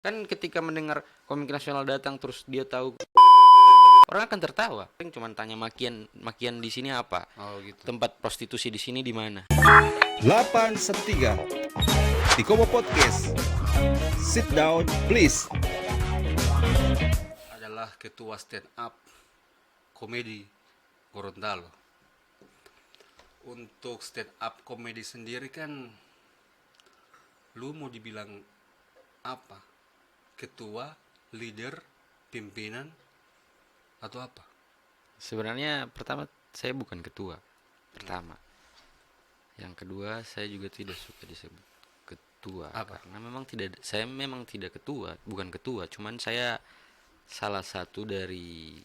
Kan ketika mendengar komik nasional datang terus dia tahu, orang akan tertawa. Cuma tanya makian di sini apa? Oh gitu. Tempat prostitusi di sini di mana? 813 di Komo Podcast. Sit down please. Adalah ketua stand up komedi Gorontalo. Untuk stand up komedi sendiri kan lu mau dibilang apa? Ketua, leader, pimpinan atau apa? Sebenarnya pertama saya bukan ketua. Pertama. Yang kedua saya juga tidak suka disebut ketua. Apa? Karena saya memang tidak ketua, bukan ketua, cuman saya salah satu dari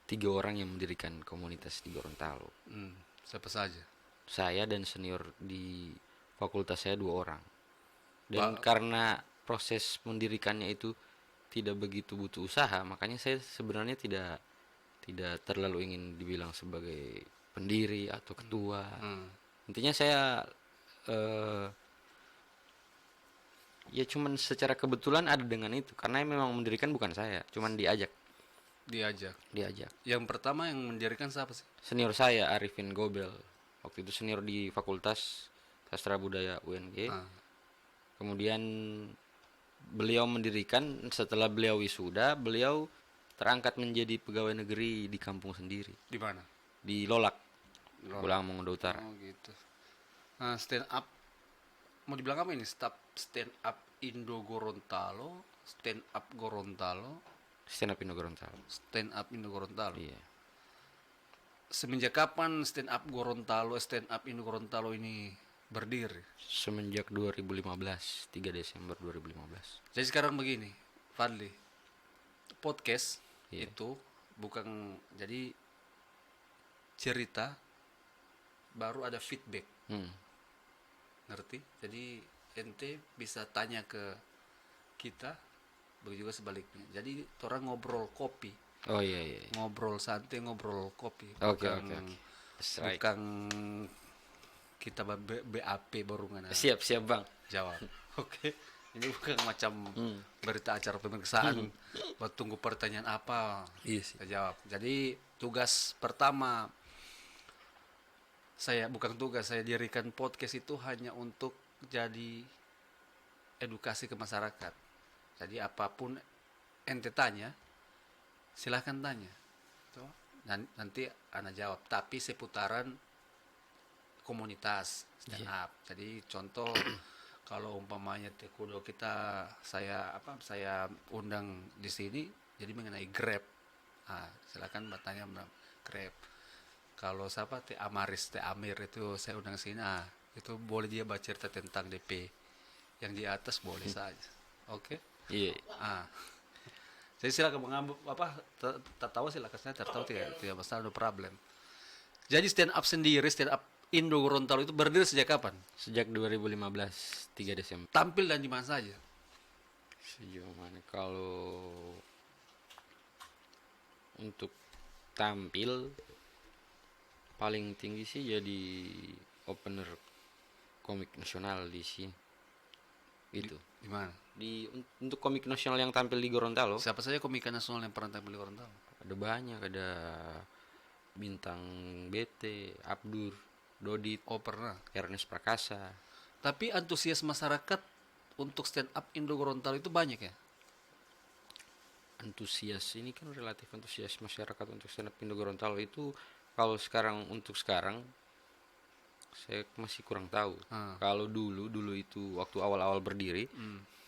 3 orang yang mendirikan komunitas di Gorontalo. Siapa saja? Saya dan senior di fakultas saya 2 orang. Dan karena proses mendirikannya itu tidak begitu butuh usaha, makanya saya sebenarnya tidak terlalu ingin dibilang sebagai pendiri atau ketua. Intinya saya ya cuman secara kebetulan ada dengan itu, karena memang mendirikan bukan saya, cuman diajak. Yang pertama yang mendirikan siapa sih? Senior saya Arifin Gobel, waktu itu senior di Fakultas Sastra Budaya UNG. Kemudian beliau mendirikan, setelah beliau wisuda, beliau terangkat menjadi pegawai negeri di kampung sendiri. Di mana? Di Lolak, Pulang Mongondo Utara. Oh gitu. Nah, stand up mau dibilang apa ini? Stand up Indo Gorontalo, stand up Gorontalo, Stand up Indo Gorontalo. stand up Indo Gorontalo. Iya. Semenjak kapan stand up Indo Gorontalo ini berdiri? Semenjak 2015, 3 Desember 2015. Jadi sekarang begini, Fadli, podcast Iya. itu bukan jadi cerita, baru ada feedback, ngerti? Jadi ente bisa tanya ke kita, begitu juga sebaliknya. Jadi orang ngobrol kopi, Oh iya. ngobrol santai, ngobrol kopi. Oke. Bukan kita BAP baru ngana Siap Bang. jawab. Oke. Ini bukan macam berita acara pemeriksaan. Buat tunggu pertanyaan apa? Iya sih. Kita jawab. Jadi tugas pertama saya dirikan podcast itu hanya untuk jadi edukasi ke masyarakat. Jadi apapun ente tanya, silahkan tanya. Tuh. Nanti ana jawab. Tapi seputaran komunitas stand up. Jadi contoh kalau umpamanya Tekudo saya undang di sini jadi mengenai Grab. Silakan bertanya tentang Grab. Kalau siapa Teh Amir itu saya undang sini. Itu boleh dia baca cerita tentang DP. Yang di atas boleh saja. Oke. Iya. Jadi silakan mengambil tertawa silakan, saya tertawa tidak masalah, no problem. Jadi stand up Indo Gorontalo itu berdiri sejak kapan? Sejak 2015, 3 Desember. Tampil dan di mana saja? Sejauh mana kalau untuk tampil paling tinggi sih jadi opener komik nasional di sini. Itu. Di mana? Untuk komik nasional yang tampil di Gorontalo, Siapa saja komika nasional yang pernah tampil di Gorontalo? ada banyak, ada Bintang BT, Abdur, Dodit, Oh pernah. Ernest Prakasa. Tapi antusias masyarakat untuk stand up Indo Gorontalo itu banyak ya? Antusias ini kan relatif, antusias masyarakat untuk stand up Indo Gorontalo itu kalau untuk sekarang saya masih kurang tahu. Kalau dulu itu waktu awal-awal berdiri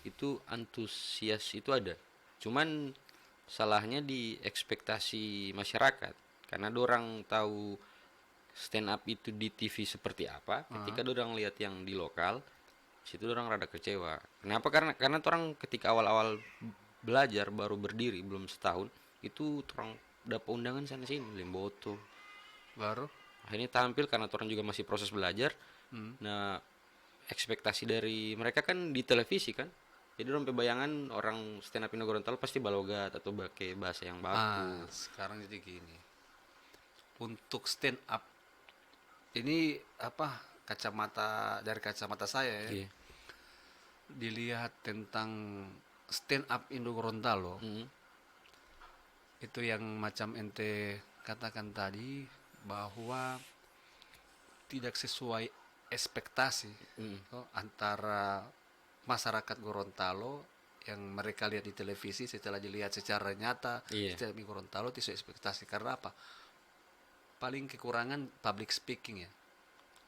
itu antusias itu ada. Cuman salahnya di ekspektasi masyarakat. Karena dorang tahu stand up itu di TV seperti apa, ketika dorang lihat yang di lokal, situ dorang rada kecewa. Kenapa? Karena orang ketika awal-awal belajar baru berdiri belum setahun, itu orang dapat undangan sana sini, Lemboto. Baru? Akhirnya tampil karena orang juga masih proses belajar. Nah, ekspektasi dari mereka kan di televisi kan. Jadi orang bayangan orang stand up Indo Gorontalo pasti balogat atau pakai bahasa yang baku. Sekarang jadi gini. Untuk stand up ini kacamata saya ya. Iya. dilihat tentang stand up Indo Gorontalo, itu yang macam ente katakan tadi bahwa tidak sesuai ekspektasi antara masyarakat Gorontalo yang mereka lihat di televisi setelah dilihat secara nyata secara di Gorontalo tidak sesuai ekspektasi. Karena apa? Paling kekurangan public speaking ya.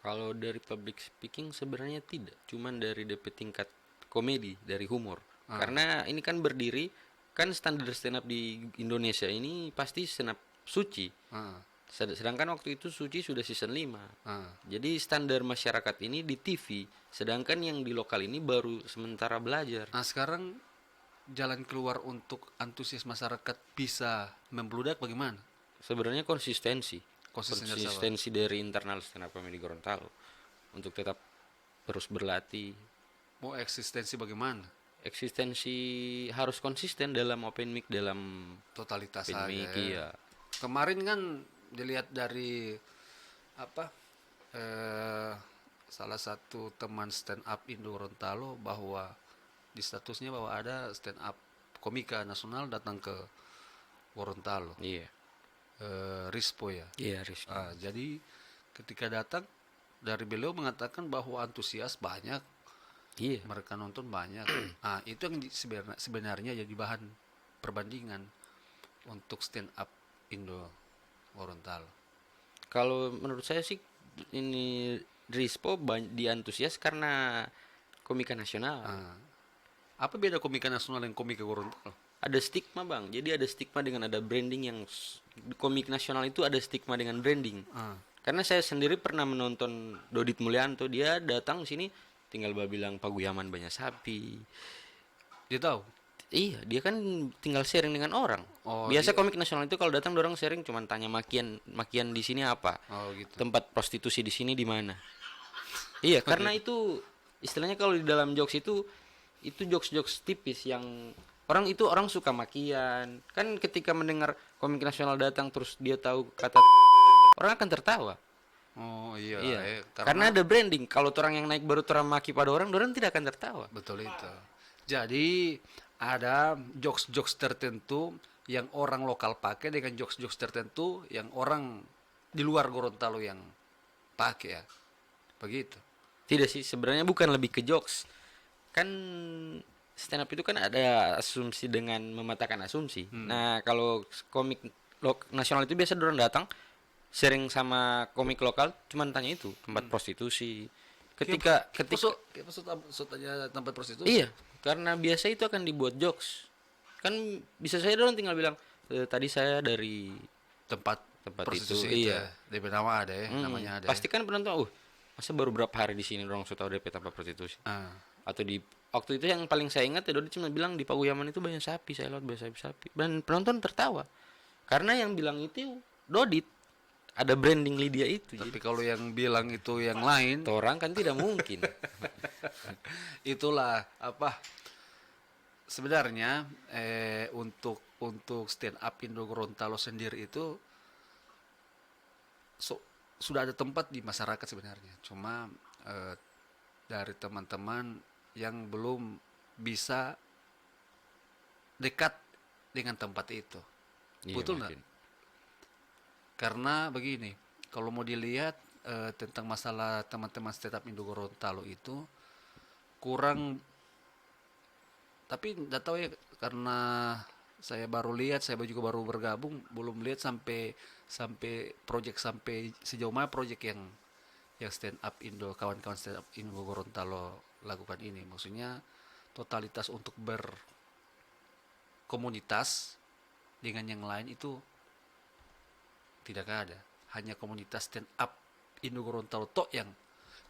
Kalau dari public speaking sebenarnya tidak, cuman dari DP tingkat komedi, dari humor. Karena ini kan berdiri, kan standar stand up di Indonesia ini pasti stand up Suci. Sedangkan waktu itu Suci sudah season 5. Jadi standar masyarakat ini di TV, sedangkan yang di lokal ini baru sementara belajar. Nah sekarang jalan keluar untuk antusias masyarakat bisa membludak bagaimana? Sebenarnya konsistensi Konsistensi dari internal stand up comedy Gorontalo untuk tetap terus berlatih. Mau eksistensi bagaimana? Eksistensi harus konsisten dalam open mic, dalam Totalitas open saja mic, ya. iya. Kemarin kan dilihat dari apa salah satu teman stand up Indo Gorontalo bahwa di statusnya bahwa ada stand up komika nasional datang ke Gorontalo. Iya. Rispo ya. Iya, Rizky. Jadi ketika datang dari beliau mengatakan bahwa antusias banyak, Iya. mereka nonton banyak. Itu yang sebenarnya jadi bahan perbandingan untuk stand up Indo Gorontalo. Kalau menurut saya sih ini Rispo diantusias karena komika nasional. Apa beda komika nasional dan komika Gorontalo? Ada stigma, Bang. Jadi ada stigma dengan ada branding yang komik nasional itu ada stigma dengan branding. Karena saya sendiri pernah menonton Dodit Mulyanto, dia datang sini tinggal bilang Paguyaman banyak sapi. Dia tahu. Iya, dia kan tinggal sharing dengan orang. Biasa komik nasional itu kalau datang orang sharing cuman tanya makian di sini apa. Gitu. Tempat prostitusi di sini di mana. Iya, karena itu istilahnya kalau di dalam jokes itu jokes-jokes tipis yang orang suka makian. Kan ketika mendengar komik nasional datang terus dia tahu kata orang akan tertawa. Iya. Karena ada branding. Kalau orang yang naik baru orang maki pada orang tidak akan tertawa. Betul itu. Jadi ada jokes-jokes tertentu yang orang lokal pakai dengan jokes-jokes tertentu yang orang di luar Gorontalo yang pakai ya. Begitu. Tidak sih, sebenarnya bukan lebih ke jokes. Kan stand up itu kan ada asumsi dengan mematahkan asumsi. Nah, kalau komik nasional itu biasa orang datang sharing sama komik lokal cuman tanya itu, tempat prostitusi. Ketika maksud aja tempat prostitusi. Iya, karena biasa itu akan dibuat jokes. Kan bisa saya orang tinggal bilang tadi saya dari tempat prostitusi itu. Iya. DP nama ada ya, namanya ada. Pasti kan penonton, masa baru berapa hari di sini orang sudah tahu DP tempat prostitusi. Atau di waktu itu yang paling saya ingat ya Dodi cuma bilang di Paguyaman itu banyak sapi, saya lihat banyak sapi. Dan penonton tertawa. Karena yang bilang itu Dodit. Ada branding Lydia itu. Tapi kalau yang bilang itu yang lain, orang kan tidak mungkin. Itulah apa sebenarnya untuk stand up Indo Gorontalo sendiri itu sudah ada tempat di masyarakat sebenarnya. Cuma dari teman-teman yang belum bisa dekat dengan tempat itu. Iya, betul nggak? Karena begini, kalau mau dilihat tentang masalah teman-teman stand up Indo Gorontalo itu kurang, tapi nggak tahu ya karena saya baru lihat, saya juga baru bergabung, belum lihat sampai project sampai sejauh mana project yang stand up Indo, kawan-kawan stand up Indo Gorontalo lakukan ini. Maksudnya totalitas untuk berkomunitas dengan yang lain itu tidak ada, hanya komunitas stand up Indo Gorontalo tok yang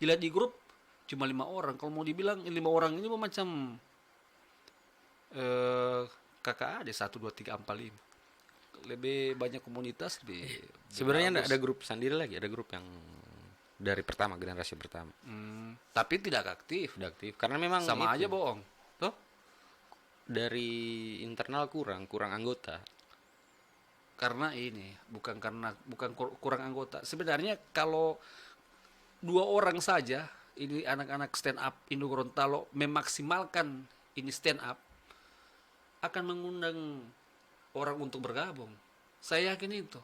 dilihat di grup cuma 5 orang. Kalau mau dibilang 5 orang ini macam KKAD 1, 2, 3, 4, 5. Lebih banyak komunitas sebenarnya ada grup sendiri lagi, ada grup yang dari pertama, generasi pertama. Tapi tidak aktif. Karena memang sama aja bohong. Toh? Dari internal kurang anggota. Karena ini bukan kurang anggota. Sebenarnya kalau 2 orang saja ini anak-anak stand up Indo Gorontalo memaksimalkan ini stand up, akan mengundang orang untuk bergabung. Saya yakin itu.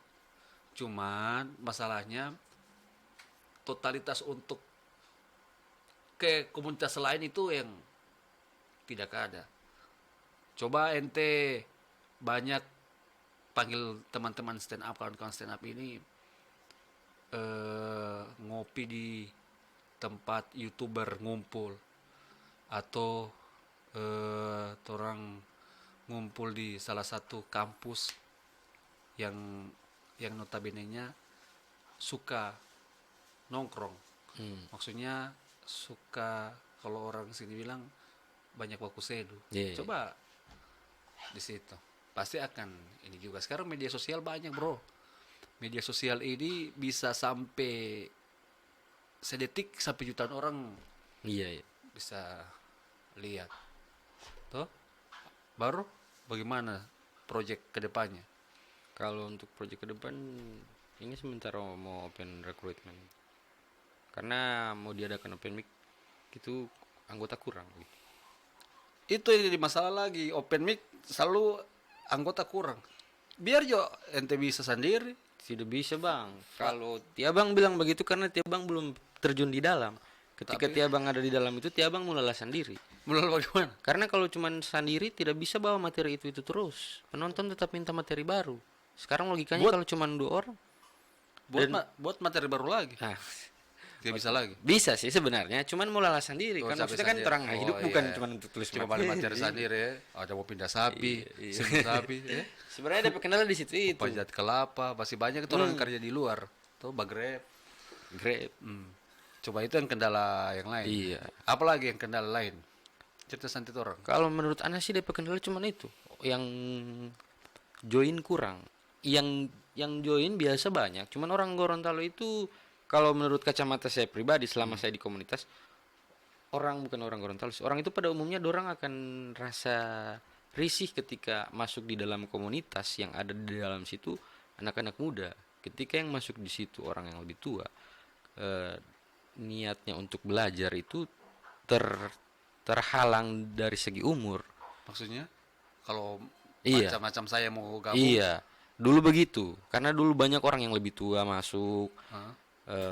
Cuman masalahnya totalitas untuk ke komunitas lain itu yang tidak ada. Coba ente banyak panggil teman-teman stand up, kawan-kawan stand up ini ngopi di tempat YouTuber ngumpul, atau orang ngumpul di salah satu kampus yang notabene-nya suka nongkrong. Maksudnya suka, kalau orang sini bilang banyak baku sedu. Coba di situ pasti akan ini juga. Sekarang media sosial banyak, bro. Media sosial ini bisa sampai sedetik sampai jutaan orang bisa lihat. Tuh, baru bagaimana proyek kedepannya? Kalau untuk proyek ke depan ini sementara mau open recruitment, karena mau diadakan open mic itu anggota kurang. Itu yang jadi masalah lagi, open mic selalu anggota kurang. Biar jo ente bisa sendiri. Tidak bisa bang, kalau Tiabang bilang begitu karena Tiabang belum terjun di dalam. Ketika Tiabang ada di dalam itu, Tiabang mulai sendiri. Mulai bagaimana? Karena kalau cuma sendiri tidak bisa bawa materi itu terus. Penonton tetap minta materi baru. Sekarang logikanya kalau cuma 2 orang, buat materi baru lagi. nah, Tidak bisa lagi. bisa sih sebenarnya, cuman mulai sendiri. Kan maksudnya kan orang hidup bukan cuma untuk tulis cuma pada materi sendiri ya. Ada mau pindah sapi, sini sapi. Ya. Sebenarnya ada kendala di situ itu. Pajat kelapa, masih banyak itu orang kerja di luar. Tuh Grab. Coba itu yang kendala yang lain. Iya. Apalagi yang kendala lain? Cerita santai orang. Kalau menurut Ana sih DP kendala cuma itu. Yang join kurang. Yang join biasa banyak. Cuman orang Gorontalo itu kalau menurut kacamata saya pribadi selama saya di komunitas, bukan orang Gorontalo, orang itu pada umumnya dorang akan rasa risih ketika masuk di dalam komunitas yang ada di dalam situ anak-anak muda. Ketika yang masuk di situ orang yang lebih tua, niatnya untuk belajar itu terhalang dari segi umur. Maksudnya kalau Iya. macam-macam saya mau gabung. Iya, dulu begitu. Karena dulu banyak orang yang lebih tua masuk.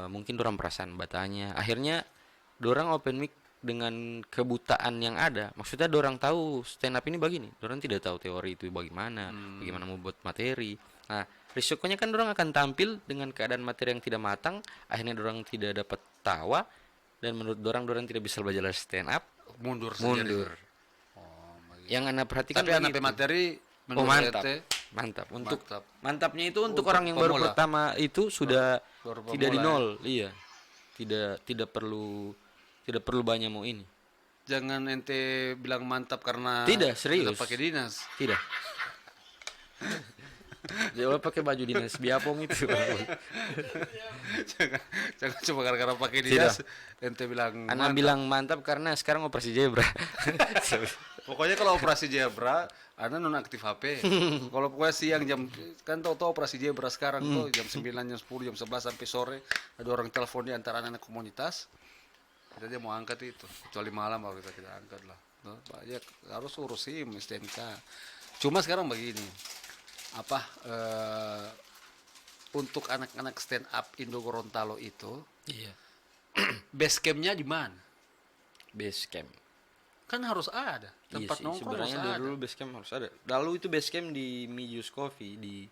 Mungkin dorang perasaan batanya. Akhirnya dorang open mic dengan kebutaan yang ada. Maksudnya dorang tahu stand up ini begini. Dorang tidak tahu teori itu bagaimana, bagaimana membuat materi. Nah, risikonya kan dorang akan tampil dengan keadaan materi yang tidak matang. Akhirnya dorang tidak dapat tawa. Dan menurut dorang tidak bisa belajar stand up. Mundur. Yang Anda perhatikan tapi anak materi mantap. Mantapnya itu untuk orang yang baru pemula. pertama itu sudah Baru tidak di pemula, nol. Iya. Tidak perlu banyak mau ini. Jangan ente bilang mantap karena Tidak, serius. tidak pakai dinas. Tidak. Dia pakai baju dinas biapong itu. jangan cuma gara-gara pakai dinas ente bilang Ana bilang mantap karena sekarang operasi zebra. Pokoknya kalau operasi zebra Ana nonaktif HP. Kalau pokoknya siang jam, kan tahu operasi zebra sekarang tuh jam 9, jam 10, jam 11 sampai sore ada orang telepon di antara anak-anak komunitas. Kita dia mau angkat itu, kecuali malam baru kita angkat lah. Tuh, banyak harus urus SIM, STNK. Cuma sekarang begini, untuk anak-anak stand up Indo Gorontalo itu, Iya. base campnya di mana? Base camp. Kan harus ada tempat nongkrong, harus sebenarnya ada. dulu base camp harus ada. Lalu itu base camp di Mijus Coffee di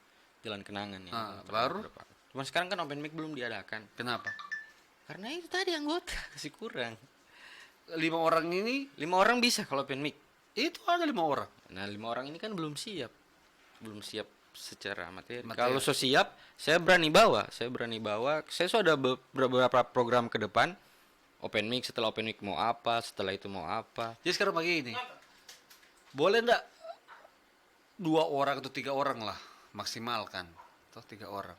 Jalan Kenangan ya. Baru? Cuma sekarang kan open mic belum diadakan. Kenapa? Karena itu tadi anggota masih kurang. 5 orang ini 5 orang bisa kalau open mic. itu ada 5 orang. Nah 5 orang ini kan belum siap secara materi. Kalau so siap, saya berani bawa. Saya sudah ada beberapa program ke depan. Open mic, setelah open mic mau apa, setelah itu mau apa. Jadi sekarang begini, boleh ndak 2 orang atau 3 orang lah maksimalkan, atau 3 orang.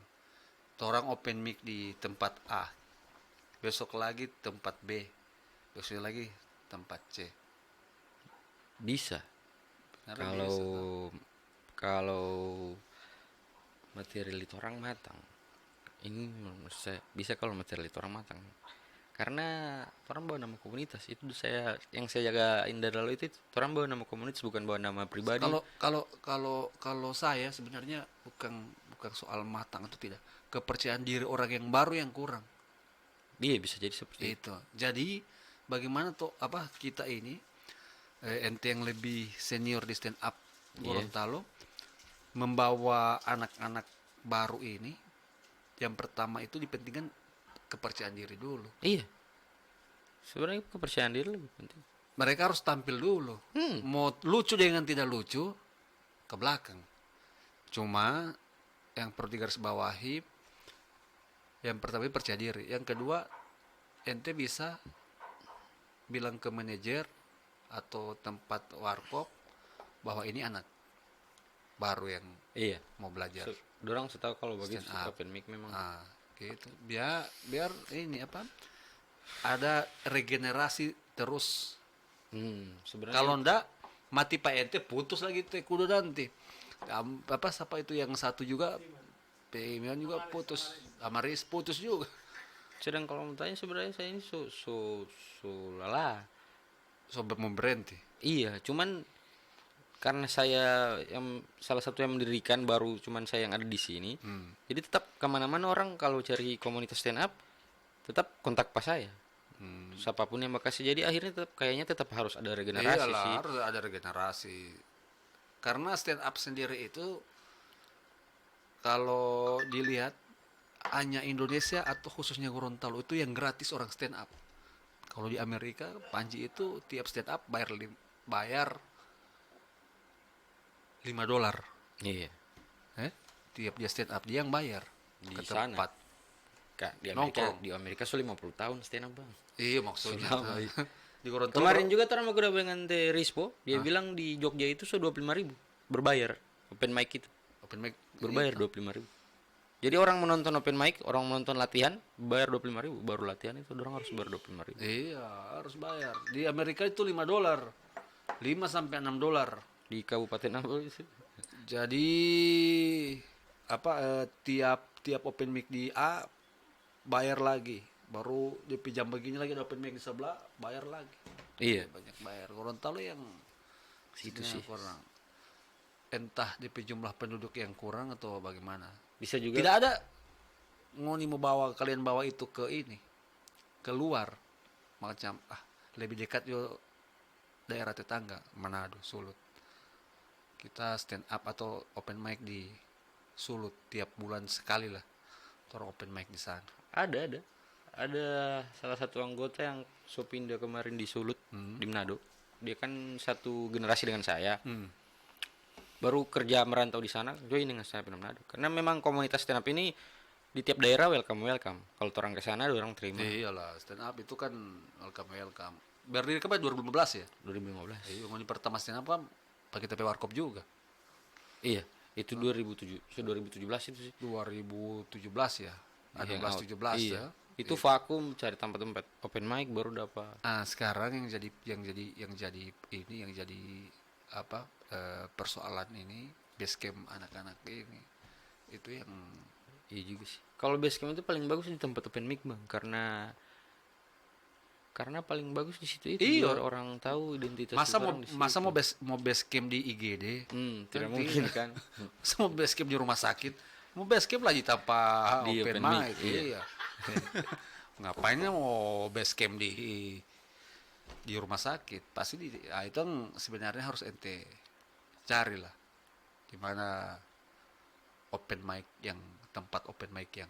Orang open mic di tempat A, besok lagi tempat B, besok lagi tempat C. Bisa. Kalau materi litorang matang, ini menurut saya bisa kalau materi litorang matang. Karena orang bawa nama komunitas itu yang saya jagain dari lalu itu orang bawa nama komunitas bukan bawa nama pribadi. Kalau saya sebenarnya bukan soal matang atau tidak, kepercayaan diri orang yang baru yang kurang. Iya bisa jadi seperti Itu. Jadi bagaimana tuh kita ini ente yang lebih senior di stand up Gorontalo membawa anak-anak baru ini, yang pertama itu dipentingkan kepercayaan diri dulu. Iya. Sebenarnya kepercayaan diri lebih penting. Mereka harus tampil dulu. Mau lucu dengan tidak lucu ke belakang. Cuma yang perlu digarisbawahi, yang pertama percaya diri. Yang kedua, ente bisa bilang ke manajer atau tempat warkop bahwa ini anak baru yang Iya. mau belajar. Dorang setahu kalau bagi Stand up. open mic memang. Gitu. Biar ini ada regenerasi terus. Sebenarnya Kalau ndak mati Pak ente putus lagi teh kudu nanti. Siapa itu yang satu juga Pemian juga putus, Amaris putus juga. sedang kalau mau tanya sebenarnya saya ini lala. Mau berhenti. Iya, cuman karena saya yang salah satu yang mendirikan baru cuman saya yang ada di sini. Jadi tetap kemana-mana orang kalau cari komunitas stand up tetap kontak pas saya. Siapapun yang makasih. Jadi akhirnya tetap harus ada regenerasi Iyalah, sih. harus ada regenerasi. Karena stand up sendiri itu kalau dilihat hanya Indonesia atau khususnya Gorontalo itu yang gratis orang stand up. Kalau di Amerika, Panji itu tiap stand up bayar $5. Iya. Tiap dia stand up dia yang bayar Di ke sana. tempat. Kak, Nongkrong. di Amerika so 50 tahun stand up, Bang. Iya maksudnya. Selama Di Gorontalo Kemarin juga orang mau dengan Teh Rispo, dia bilang di Jogja itu so 25.000 berbayar open mic itu. open mic Berbayar 25.000. Jadi orang menonton open mic, orang menonton latihan, bayar 25.000, baru latihan itu orang harus bayar 25.000. Iya, harus bayar. Di Amerika itu $5. 5 sampai $6. Di Kabupaten apa itu? Jadi tiap open mic di A bayar lagi. Baru di jam begini lagi ada open mic di sebelah bayar lagi. Iya. Banyak bayar. Gorontalo yang Situ sini sih. kurang. Entah di jumlah penduduk yang kurang atau bagaimana. Bisa juga. Tidak ada ngoni mau kalian bawa itu ke ini keluar macam lebih dekat yo daerah tetangga Manado, Sulut. Kita stand up atau open mic di Sulut tiap bulan sekali lah. Orang open mic di sana. Ada. Ada salah satu anggota yang so pindah kemarin di Sulut, di Manado. Dia kan satu generasi dengan saya. Baru kerja merantau di sana, join dengan saya di Manado. Karena memang komunitas stand up ini di tiap daerah welcome. Kalau orang ke sana, orang terima. Iyalah, stand up itu kan welcome. Berdiri kapan 2015 ya? 2015. Iya, ngoni pertama stand up kan pakai TP Warkop juga. Iya, itu 2017 itu sih. 2017 ya. Ada Hangout. 17 Iya. ya. Itu vakum cari tempat-tempat open mic baru dapat. Sekarang yang jadi persoalan ini base camp anak-anak ini itu yang Iya juga sih. Kalau base camp itu paling bagus di tempat open mic, Bang, karena paling bagus di situ itu Iya. biar orang tahu identitas mau orang di situ. mau base camp di IGD Tidak Kan mungkin tidak. kan. masa mau base camp di rumah sakit, mau base camp lagi tanpa Di open open mic. mic, iya. Ngapainnya mau base camp di rumah sakit, pasti itu yang sebenarnya harus ente carilah di mana tempat open mic yang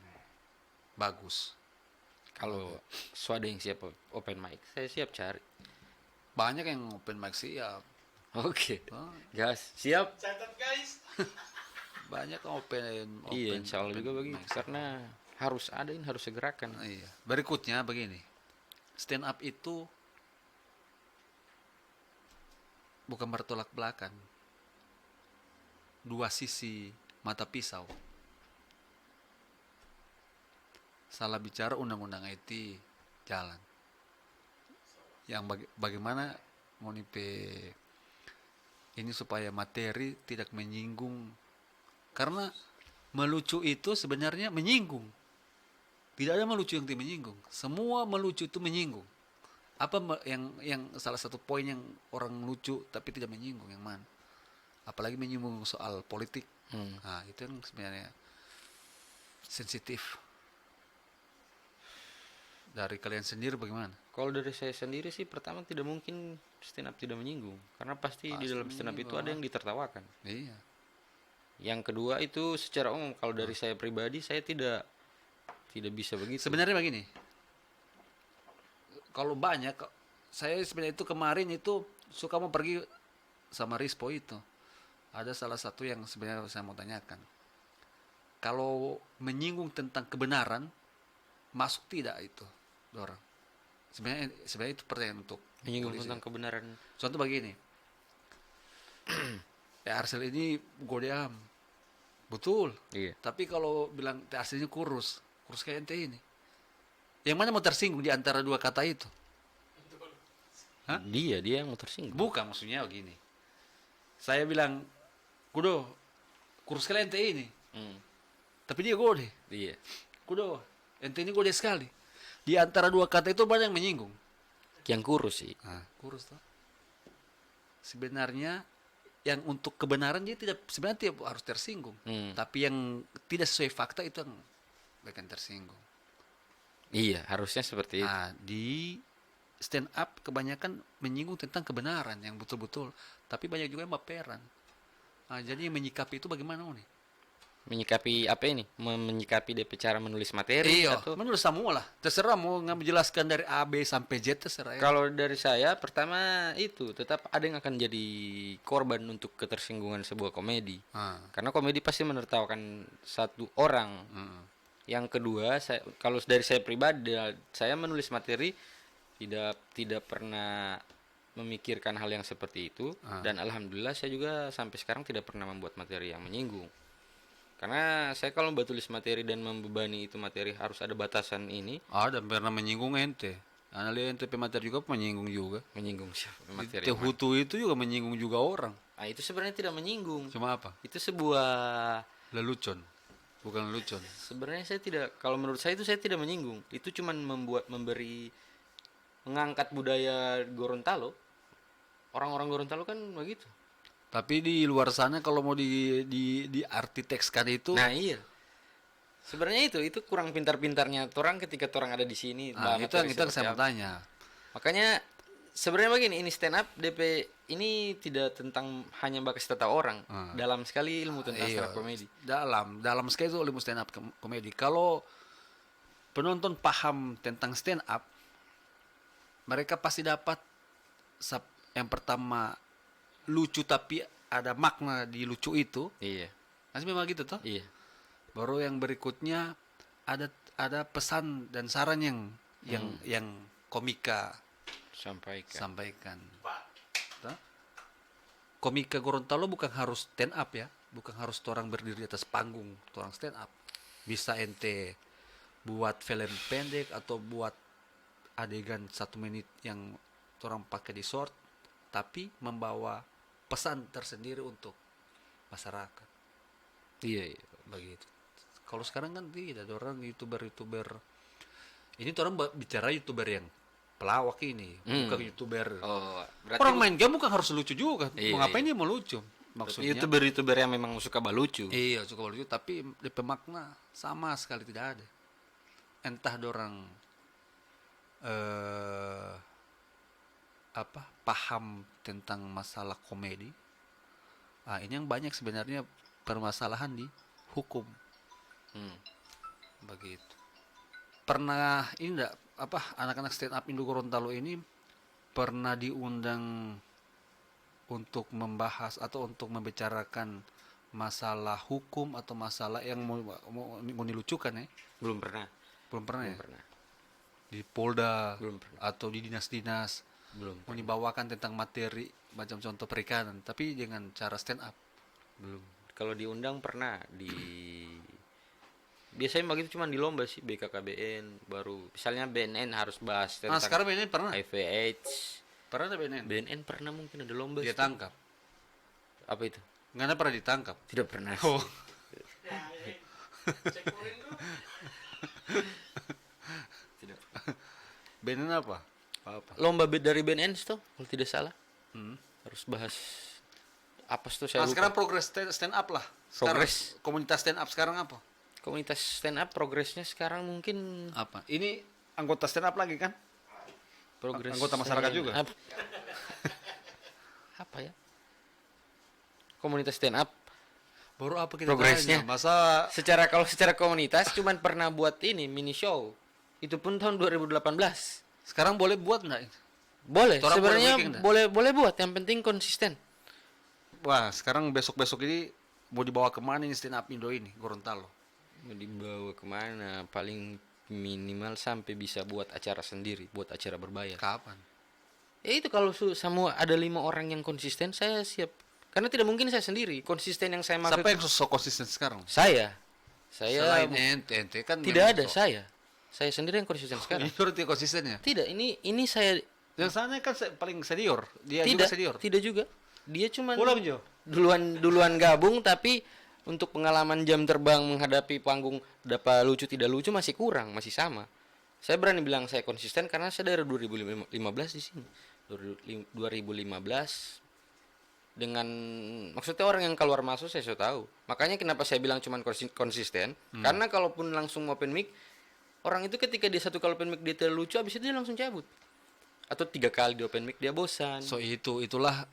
bagus. Kalau ada yang siap open mic, saya siap cari. Banyak yang open mic siap. Oke. Oh, Gas, siap. banyak yang open Iya, insya Allah juga open begitu. mic. Karena harus segerakan. Iya. Berikutnya begini, stand up itu bukan bertolak belakang, dua sisi mata pisau. Salah bicara undang-undang IT jalan. Yang bagaimana monipe ini supaya materi tidak menyinggung, karena melucu itu sebenarnya menyinggung. Tidak ada melucu yang tidak menyinggung. Semua melucu itu menyinggung. Apa yang salah satu poin yang orang lucu tapi tidak menyinggung yang mana? Apalagi menyinggung soal politik. Nah, itu yang sebenarnya sensitif. Dari kalian sendiri bagaimana? Kalau dari saya sendiri sih pertama tidak mungkin stand up tidak menyinggung, karena pasti di dalam stand up itu ada yang ditertawakan. Iya. Yang kedua itu secara umum, kalau dari saya pribadi saya tidak bisa begitu. Sebenarnya begini. Kalau banyak, saya sebenarnya itu kemarin itu suka mau pergi sama Rispo itu. Ada salah satu yang sebenarnya saya mau tanyakan. Kalau menyinggung tentang kebenaran, masuk tidak itu, orang? Sebenarnya itu pertanyaan untuk Menyinggung polisi. tentang kebenaran. Contoh begini. Arcel ini godeam. Betul. Iya. Tapi kalau bilang Arcelnya kurus kayak ente ini. Yang mana mau tersinggung di antara dua kata itu? Hah? Dia yang mau tersinggung. Bukan, maksudnya begini. Saya bilang, Kudo, kurus sekali ente ini. Tapi dia gode. Iya. Kudo, ente ini gode sekali. Di antara dua kata itu banyak yang menyinggung. Yang kurus sih. Nah, kurus tuh. Sebenarnya yang untuk kebenaran dia sebenarnya tidak harus tersinggung. Tapi yang tidak sesuai fakta itu yang bahkan tersinggung. Iya, harusnya seperti itu. Nah, di stand up kebanyakan menyinggung tentang kebenaran yang betul-betul, tapi banyak juga yang baperan. Nah, jadi menyikapi itu bagaimana nih? Menyikapi apa ini? Menyikapi DP cara menulis materi Iya, atau menurut semua lah. Terserah mau menjelaskan dari A, B sampai Z, terserah ya. kalau dari saya pertama itu tetap ada yang akan jadi korban untuk ketersinggungan sebuah komedi. Karena komedi pasti menertawakan satu orang. Yang kedua, kalau dari saya pribadi, saya menulis materi tidak pernah memikirkan hal yang seperti itu, dan alhamdulillah saya juga sampai sekarang tidak pernah membuat materi yang menyinggung. Karena saya kalau membuat tulis materi dan membebani itu materi harus ada batasan ini. Ada pernah menyinggung ente. Analis ente pemateri juga menyinggung juga. Menyinggung siapa? Materi yang Tehutu itu juga menyinggung juga orang. mana? Itu sebenarnya tidak menyinggung. Cuma apa? Itu sebuah Lelucon. Bukan lelucon. sebenarnya saya tidak, kalau menurut saya itu saya tidak menyinggung. Itu cuman mengangkat budaya Gorontalo. Orang-orang Gorontalo kan begitu. Tapi di luar sana kalau mau di artitekskan itu, Nah iya, sebenarnya itu kurang pintar-pintarnya orang ketika orang ada di sini. nah, itu yang materi saya mau seperti apa. tanya. Makanya sebenarnya begini, ini stand up DP ini tidak tentang hanya bakas tata orang. Dalam sekali ilmu tentang stand up komedi. Dalam sekali itu ilmu stand up komedi. Kalau penonton paham tentang stand up, mereka pasti dapat yang pertama lucu tapi ada makna di lucu itu. Iya. Masih memang gitu toh? Iya. Baru yang berikutnya ada pesan dan saran yang komika sampaikan. Toh? Komika Gorontalo bukan harus stand up ya, bukan harus orang berdiri di atas panggung, orang stand up. Bisa ente buat film pendek atau buat adegan 1 menit yang orang pakai di short, tapi membawa pesan tersendiri untuk masyarakat. Iya. Begitu. Kalau sekarang kan tidak ada orang youtuber ini orang bicara youtuber yang pelawak ini, bukan youtuber. Oh, Orang main game bukan harus lucu juga. Iya, Mau ngapain dia mau lucu? Maksudnya youtuber yang memang suka balucu. iya suka lucu, tapi DP makna sama sekali tidak ada. Entah dorang paham tentang masalah komedi. Nah, ini yang banyak sebenarnya permasalahan di hukum. Begitu. Pernah ini enggak anak-anak stand up Indo Gorontalo ini pernah diundang untuk membahas atau untuk membicarakan masalah hukum atau masalah yang mau dilucukan ya? Belum pernah. Belum pernah ya? Pernah. Di Polda Belum pernah. atau di dinas-dinas Belum. mau dibawakan tentang materi macam contoh perikanan, tapi dengan cara stand up. Belum. Kalau diundang pernah biasanya begitu cuma di lomba sih, BKKBN baru. Misalnya BNN harus bahas tentang Sekarang BNN pernah? HIV AIDS. Pernah ada BNN? BNN pernah mungkin ada lomba. Dia sih. tangkap. Apa itu? Nggak ada pernah ditangkap. Tidak pernah. Oh. Tidak. Band apa? Apa? Lomba dari BNN tuh kalau tidak salah. Harus bahas apa tuh saya Nah, lupa. sekarang progres stand up lah. Sekarang, Progres. komunitas stand up sekarang apa? Komunitas stand up progresnya sekarang mungkin Apa? Ini anggota stand up lagi kan? progres Anggota masyarakat stand juga? up. Apa ya? Komunitas stand up. Baru apa kita Progresnya. tanya? Masa Kalau secara komunitas cuman pernah buat ini mini show. Itu pun tahun 2018. sekarang boleh buat nggak? Boleh, Orang sebenarnya boleh bikin dah? boleh buat, yang penting konsisten. Wah, sekarang besok-besok ini mau dibawa kemana ini stand up Indo ini, Gorontalo? Mau dibawa kemana? Paling minimal sampai bisa buat acara sendiri, buat acara berbayar. Kapan? Ya itu kalau semua ada 5 orang yang konsisten, saya siap. Karena tidak mungkin saya sendiri. Konsisten yang saya maksud Siapa yang so konsisten sekarang? saya Selain ente kan tidak memang ada saya sendiri yang konsisten sekarang. Ini berarti konsistennya. Tidak, ini saya Yang sana kan paling senior, dia tidak juga senior. tidak juga. Dia cuma Pulang Jo. duluan gabung, tapi untuk pengalaman jam terbang menghadapi panggung dapat lucu tidak lucu masih kurang, masih sama. Saya berani bilang saya konsisten karena saya dari 2015 di sini. 2015 dengan maksudnya orang yang keluar masuk saya sudah tahu. Makanya kenapa saya bilang cuma konsisten, karena kalaupun langsung open mic, orang itu ketika dia satu kali open mic dia tidak lucu, habis itu dia langsung cabut. Atau 3 kali di open mic dia bosan. So itulah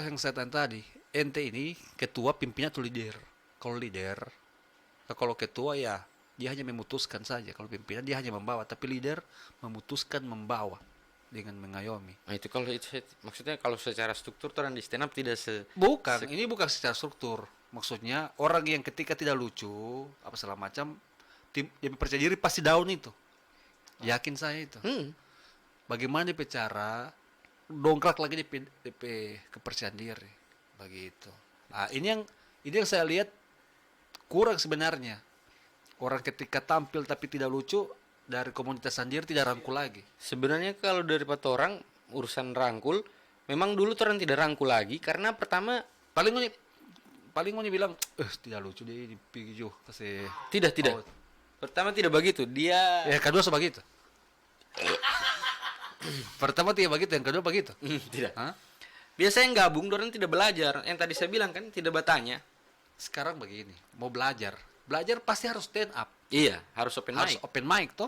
yang saya tanya tadi. Ente ini ketua pimpinnya tuh leader. Kalau ketua ya dia hanya memutuskan saja. Kalau pimpinan dia hanya membawa, tapi leader memutuskan membawa dengan mengayomi. Nah itu kalau itu maksudnya kalau secara struktur orang di stand up tidak Bukan, ini bukan secara struktur. Maksudnya orang yang ketika tidak lucu apa segala macam, tim yang percaya diri pasti down itu. Yakin saya itu. Bagaimana dia cara dongkrak lagi DP kepercayaan diri begitu. Nah, ini yang saya lihat kurang sebenarnya. Orang ketika tampil tapi tidak lucu dari komunitas sendiri tidak rangkul lagi. Sebenarnya kalau dari orang urusan rangkul, memang dulu orang tidak rangkul lagi karena pertama Paling ngoni bilang, tidak lucu deh di pijo kasih. tidak. Oh. Pertama tidak begitu. Dia Ya kedua sebegitu. Pertama tidak begitu, yang kedua begitu. tidak. Hah? Biasanya yang gabung orang tidak belajar. Yang tadi saya bilang kan tidak bertanya. Sekarang begini, mau belajar pasti harus stand up, Iya, harus open harus mic. open mic toh.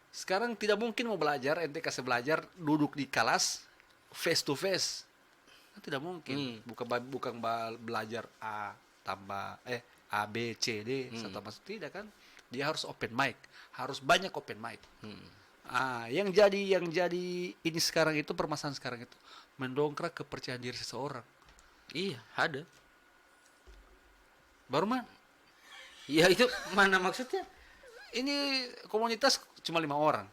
Sekarang tidak mungkin mau belajar, ente kasih belajar duduk di kelas face to face, kan tidak mungkin. Bukan belajar A B C D satu masuk, tidak kan? Dia harus open mic, harus banyak open mic. Yang jadi ini sekarang itu permasalahan sekarang itu mendongkrak kepercayaan diri seseorang. Iya, ada. Baru man, Iya itu mana maksudnya? ini komunitas cuma 5 orang.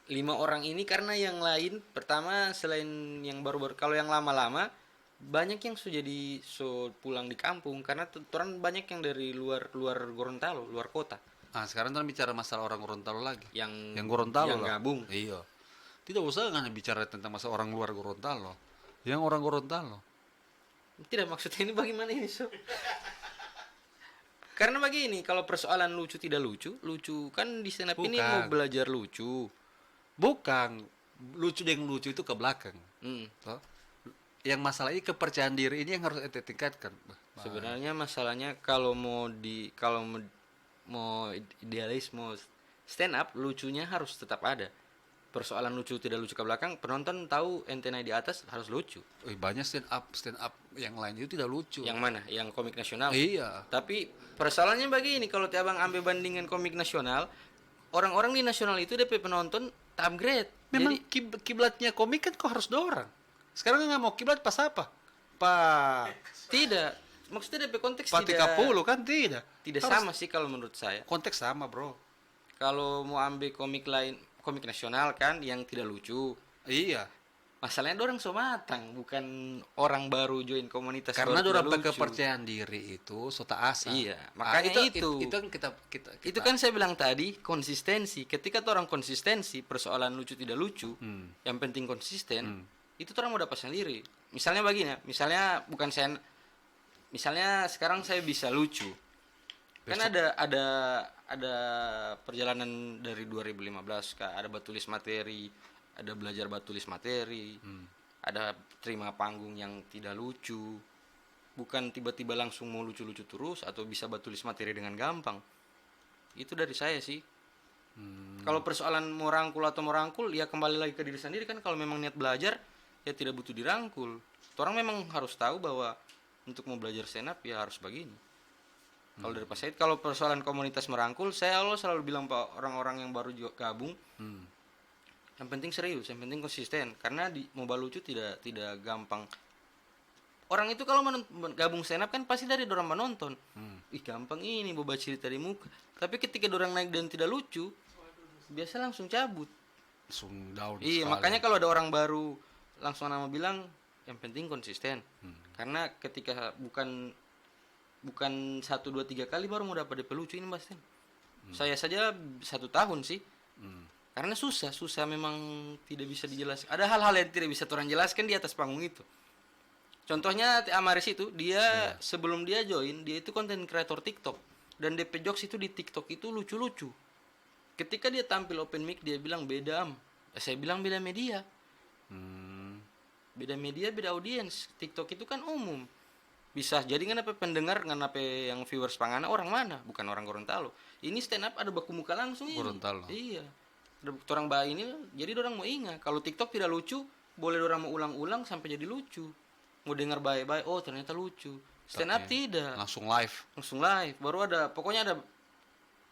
5 orang ini karena yang lain pertama selain yang baru-baru, kalau yang lama-lama banyak yang sudah pulang di kampung karena orang banyak yang dari luar Gorontalo, luar kota. Sekarang kan bicara masalah orang Gorontalo lagi. Yang Gorontalo yang lah. gabung. Iya. Tidak usah kan bicara tentang masalah orang luar Gorontalo. Yang orang Gorontalo. Tidak, maksudnya ini bagaimana ini so? Karena begini, kalau persoalan lucu tidak lucu kan di stand up ini Bukan. mau belajar lucu. Bukan lucu dengan lucu itu ke belakang. Hmm. Toh? Yang masalah ini kepercayaan diri ini yang harus ente tingkatkan. Sebenarnya masalahnya kalau mau idealis, mau stand up, lucunya harus tetap ada. Persoalan lucu tidak lucu ke belakang, penonton tahu ente naik di atas harus lucu. Banyak stand up yang lain itu tidak lucu. Yang mana? Yang komik nasional. Iya. Tapi persoalannya begini, kalau abang ambil bandingan komik nasional, orang-orang di nasional itu DP penonton upgrade. Memang Jadi kiblatnya komik kan kok harus ada orang. Sekarang nggak mau kiblat pas apa? Pak tidak. Maksudnya DP konteks Pak 30 kan tidak. tidak Harus- sama sih kalau menurut saya. Konteks sama, Bro. Kalau mau ambil komik lain, komik nasional kan yang tidak lucu. Iya. Masalahnya orang so matang, bukan orang baru join komunitas. Karena baru dorang tidak lucu. kepercayaan diri itu sota asa. Iya, makanya itu. Itu kan kita Itu kan saya bilang tadi konsistensi. Ketika orang konsistensi, persoalan lucu tidak lucu, yang penting konsisten, itu orang mau dapat sendiri. Misalnya begini, misalnya sekarang saya bisa lucu, Kan ada perjalanan dari 2015 Kak, ada batu tulis materi, ada belajar batu tulis materi, ada terima panggung yang tidak lucu. Bukan tiba-tiba langsung mau lucu-lucu terus atau bisa batu tulis materi dengan gampang. Itu dari saya sih. Kalau persoalan mau rangkul ya kembali lagi ke diri sendiri kan. Kalau memang niat belajar ya tidak butuh dirangkul. Orang memang harus tahu bahwa untuk mau belajar stand up ya harus begini. Kalau dari Pak Said, kalau persoalan komunitas merangkul, saya selalu bilang Pak orang-orang yang baru gabung, yang penting serius, yang penting konsisten. Karena di Moba Lucu tidak gampang. Orang itu kalau gabung stand up kan pasti dari dorang menonton. Ih gampang ini boba cerita di muka. Tapi ketika dorang naik dan tidak lucu, biasa langsung cabut. Langsung down. Iya, makanya kalau ada orang baru langsung nama bilang yang penting konsisten. Karena ketika bukan 1, 2, 3 kali baru mau dapat DP lucu ini Mas Ten. Saya saja 1 tahun sih. Karena susah memang tidak bisa dijelaskan. Ada hal-hal yang tidak bisa orang jelaskan di atas panggung itu. Contohnya Amaris itu, dia sebelum dia join, dia itu konten kreator TikTok. Dan DP jokes itu di TikTok itu lucu-lucu. Ketika dia tampil open mic, dia bilang beda saya bilang beda media. Beda media, beda audiens. TikTok itu kan umum. Bisa jadi kan apa pendengar kan apa yang viewers pangana orang mana, bukan orang Gorontalo. Ini stand up ada baku muka langsung ini. Gorontalo. Iya. Ada orang bayi ini jadi orang mau ingat. Kalau TikTok tidak lucu, boleh orang mau ulang-ulang sampai jadi lucu. Mau dengar baik-baik, oh ternyata lucu. Stand up tidak. Langsung live. Baru ada pokoknya ada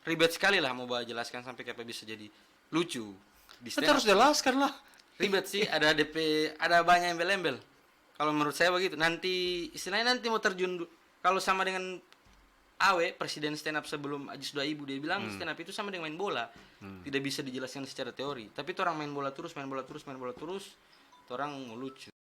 ribet sekali lah mau jelaskan sampai kayak bisa jadi lucu. Di stand up harus jelaskan lah. ribet sih, ada DP, ada banyak embel-embel. Kalau menurut saya begitu. Nanti istilahnya nanti mau terjun kalau sama dengan Awe, presiden stand up sebelum Ajis 2000, dia bilang stand up itu sama dengan main bola. Tidak bisa dijelaskan secara teori. Tapi orang main bola terus, orang mau lucu.